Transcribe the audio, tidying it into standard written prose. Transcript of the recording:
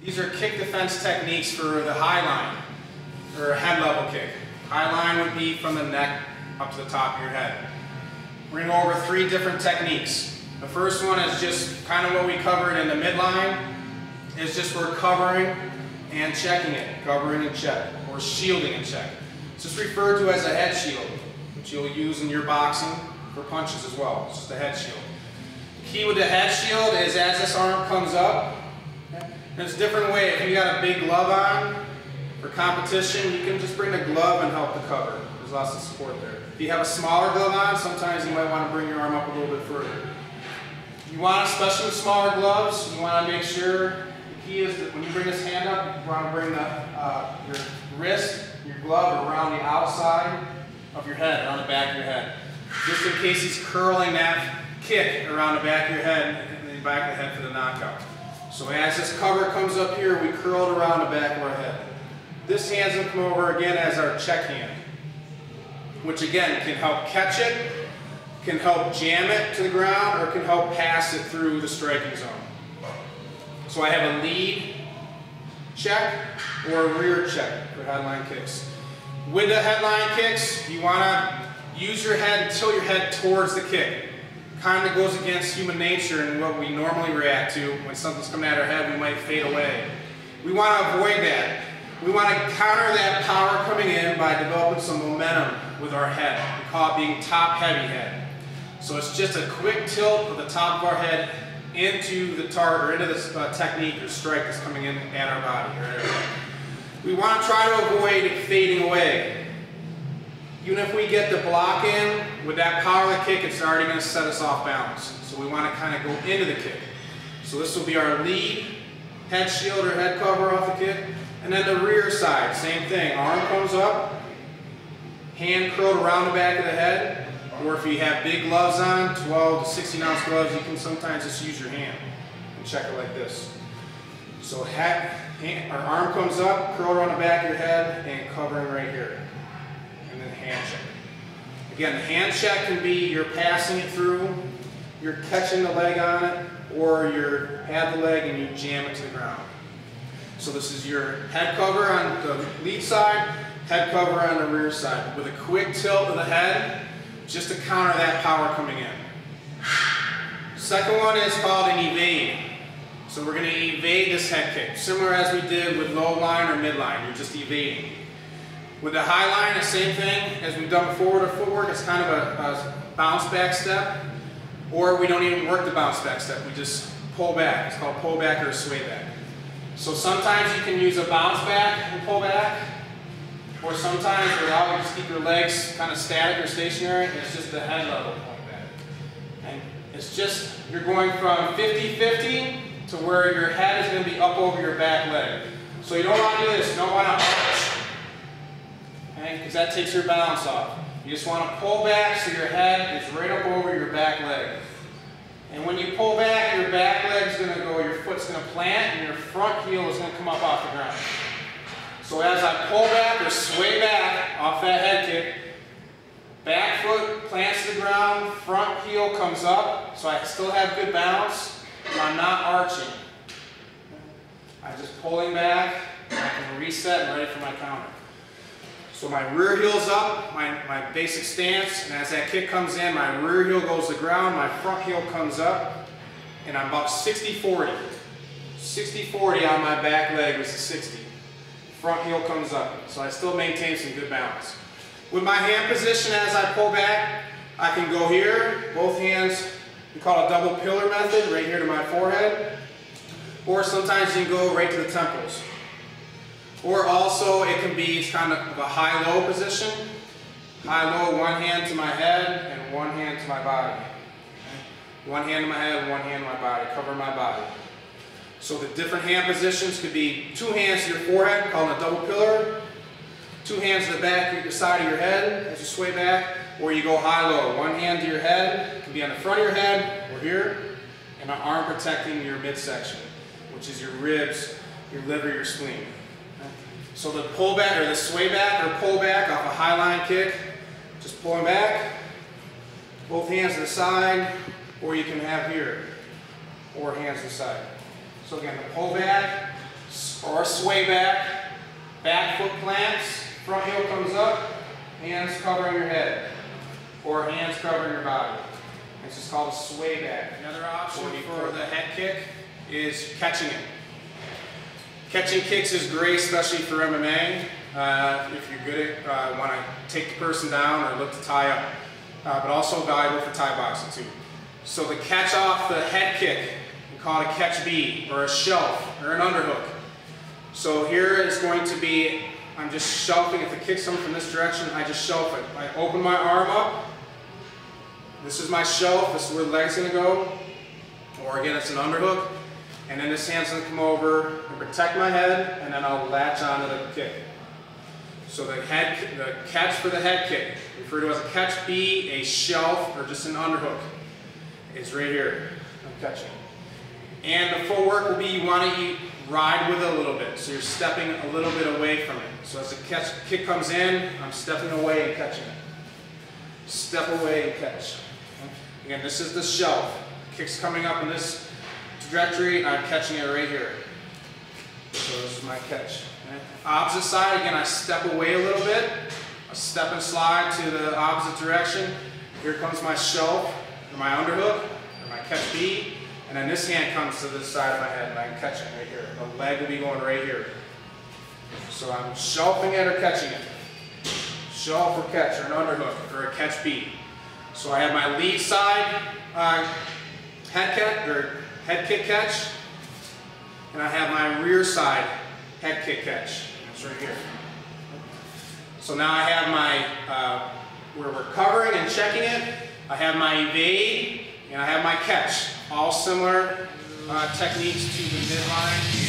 These are kick defense techniques for the high line, or a head level kick. High line would be from the neck up to the top of your head. We're going to go over 3 different techniques. The first one is just kind of what we covered in the midline. It's just we're covering and checking it, covering and check, or shielding and check. It's just referred to as a head shield, which you'll use in your boxing for punches as well. It's just a head shield. The key with the head shield is as this arm comes up, there's a different way. If you got a big glove on for competition, you can just bring the glove and help to cover. There's lots of support there. If you have a smaller glove on, sometimes you might want to bring your arm up a little bit further. You want, especially with smaller gloves, you want to make sure, the key is that when you bring this hand up, you want to bring your wrist, your glove around the outside of your head, around the back of your head. Just in case he's curling that kick around the back of your head, and the back of the head for the knockout. So as this cover comes up here, we curl it around the back of our head. This hand's going to come over again as our check hand, which again can help catch it, can help jam it to the ground, or can help pass it through the striking zone. So I have a lead check or a rear check for headline kicks. With the headline kicks, you want to use your head and tilt your head towards the kick. Kind of goes against human nature and what we normally react to. When something's coming at our head, we might fade away. We want to avoid that. We want to counter that power coming in by developing some momentum with our head. We call it being top heavy head. So it's just a quick tilt of the top of our head into the target, or into this technique or strike that's coming in at our body. Or at our head. We want to try to avoid fading away. Even if we get the block in, with that power of the kick, it's already going to set us off balance. So we want to kind of go into the kick. So this will be our lead, head shield or head cover off the kick. And then the rear side, same thing. Arm comes up, hand curled around the back of the head. Or if you have big gloves on, 12 to 16 ounce gloves, you can sometimes just use your hand and check it like this. So our arm comes up, curled around the back of your head, and covering right here. And then hand check. Again, the hand check can be you're passing it through, you're catching the leg on it, or you have the leg and you jam it to the ground. So this is your head cover on the lead side, head cover on the rear side, with a quick tilt of the head, just to counter that power coming in. Second one is called an evade. So we're going to evade this head kick, similar as we did with low line or midline. You're just evading. With the high line, the same thing as we've done before with our footwork. It's kind of a bounce back step, or we don't even work the bounce back step. We just pull back. It's called pull back or sway back. So sometimes you can use a bounce back and pull back, or sometimes you just keep your legs kind of static or stationary, and it's just the head level pulling back. And it's just, you're going from 50-50 to where your head is going to be up over your back leg. So you don't want to do this. You don't want to arch, okay, because that takes your balance off. You just want to pull back so your head is right up over your back leg. And when you pull back, your back leg's going to go, your foot's going to plant, and your front heel is going to come up off the ground. So as I pull back or sway back off that head kick, back foot plants to the ground, front heel comes up, so I still have good balance, but I'm not arching. I'm just pulling back, and I can reset and ready for my counter. So my rear heel's up, my basic stance, and as that kick comes in, my rear heel goes to the ground, my front heel comes up, and I'm about 60-40. 60-40 on my back leg was a 60. Front heel comes up, so I still maintain some good balance. With my hand position as I pull back, I can go here, both hands, we call it a double pillar method, right here to my forehead, or sometimes you can go right to the temples. Or also it can be kind of a high-low position. High-low, one hand to my head and one hand to my body. One hand to my head, one hand to my body, cover my body. So the different hand positions could be 2 hands to your forehead, called a double pillar. 2 hands to the back of your side of your head as you sway back. Or you go high-low. 1 hand to your head, it can be on the front of your head or here. And an arm protecting your midsection, which is your ribs, your liver, your spleen. So the pull back or the sway back or pull back off a high line kick, just pulling back, both hands to the side, or you can have here, or hands to the side. So again, the pull back, or sway back, back foot plants, front heel comes up, hands covering your head, or hands covering your body. This is called a sway back. Another option for the head kick is catching it. Catching kicks is great, especially for MMA. If you're good at, want to take the person down or look to tie up, but also valuable for Thai boxing too. So to catch off the head kick, we call it a catch B, or a shelf, or an underhook. So here is going to be, I'm just shelving. If the kick's coming from this direction, I just shelf it. I open my arm up. This is my shelf. This is where the leg's going to go. Or again, it's an underhook. And then this hand's going to come over and protect my head, and then I'll latch onto the kick. So the catch for the head kick, referred to as a catch B, a shelf, or just an underhook, is right here. I'm catching. And the footwork will be, you want to ride with it a little bit. So you're stepping a little bit away from it. So as the kick comes in, I'm stepping away and catching it. Step away and catch. Again, this is the shelf. Kick's coming up in this trajectory, I'm catching it right here. So this is my catch. Okay. Opposite side, again, I step away a little bit. I step and slide to the opposite direction. Here comes my shelf, or my underhook, or my catch B, and then this hand comes to this side of my head, and I'm catching right here. The leg will be going right here. So I'm shelfing it or catching it. Shelf or catch, or an underhook, or a catch B. So I have my lead side head kick catch, and I have my rear side head kick catch. It's right here. So now I have my, where we're covering and checking it, I have my evade, and I have my catch. All similar techniques to the midline.